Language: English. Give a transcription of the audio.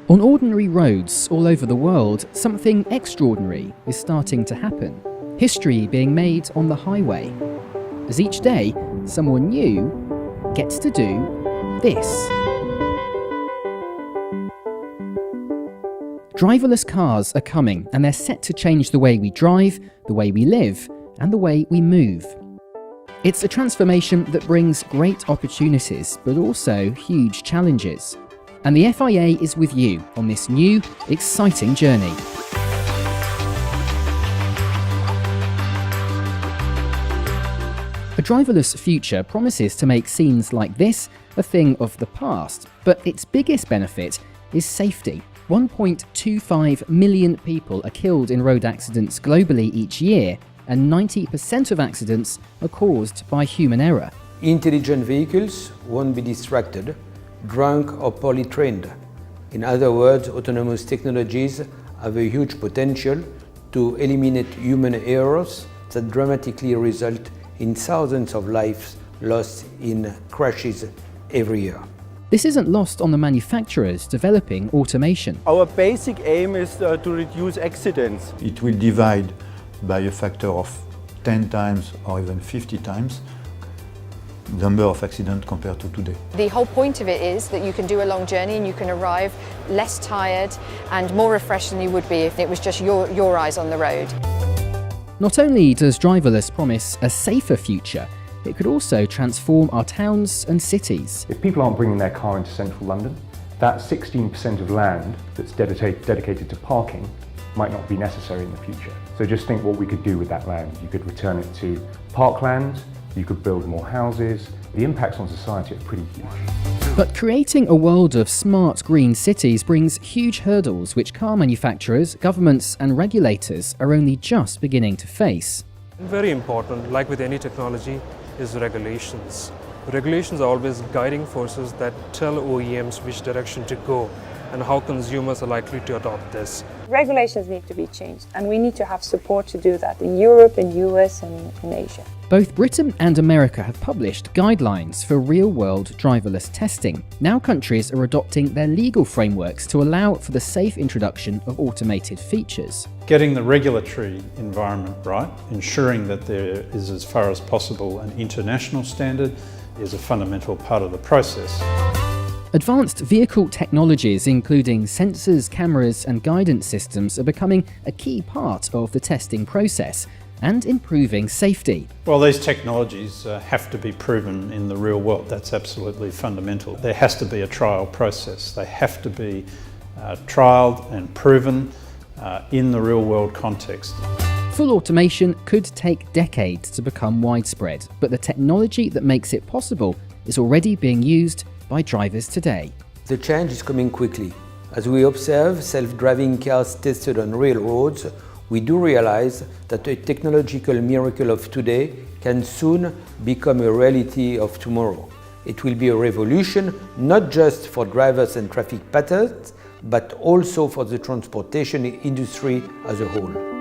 On ordinary roads all over the world, something extraordinary is starting to happen. History being made on the highway. As each day, someone new gets to do this. Driverless cars are coming, and they're set to change the way we drive, the way we live, and the way we move. It's a transformation that brings great opportunities, but also huge challenges. And the FIA is with you on this new, exciting journey. A driverless future promises to make scenes like this a thing of the past, but its biggest benefit is safety. 1.25 million people are killed in road accidents globally each year, and 90% of accidents are caused by human error. Intelligent vehicles won't be distracted, drunk or poorly trained. In other words, autonomous technologies have a huge potential to eliminate human errors that dramatically result in thousands of lives lost in crashes every year. This isn't lost on the manufacturers developing automation. Our basic aim is to reduce accidents. It will divide by a factor of 10 times or even 50 times the number of accidents compared to today. The whole point of it is that you can do a long journey and you can arrive less tired and more refreshed than you would be if it was just your eyes on the road. Not only does driverless promise a safer future, it could also transform our towns and cities. If people aren't bringing their car into central London, that 16% of land that's dedicated to parking might not be necessary in the future. So just think what we could do with that land. You could return it to parkland, you could build more houses. The impacts on society are pretty huge. But creating a world of smart green cities brings huge hurdles which car manufacturers, governments and regulators are only just beginning to face. Very important, like with any technology, is regulations. Regulations are always guiding forces that tell OEMs which direction to go and how consumers are likely to adopt this. Regulations need to be changed, and we need to have support to do that in Europe, in US and in Asia. Both Britain and America have published guidelines for real-world driverless testing. Now countries are adopting their legal frameworks to allow for the safe introduction of automated features. Getting the regulatory environment right, ensuring that there is as far as possible an international standard, is a fundamental part of the process. Advanced vehicle technologies, including sensors, cameras and guidance systems, are becoming a key part of the testing process and improving safety. Well, these technologies have to be proven in the real world. That's absolutely fundamental. There has to be a trial process. They have to be trialled and proven in the real world context. Full automation could take decades to become widespread, but the technology that makes it possible is already being used by drivers today. The change is coming quickly. As we observe self-driving cars tested on real roads, we do realize that a technological miracle of today can soon become a reality of tomorrow. It will be a revolution not just for drivers and traffic patterns, but also for the transportation industry as a whole.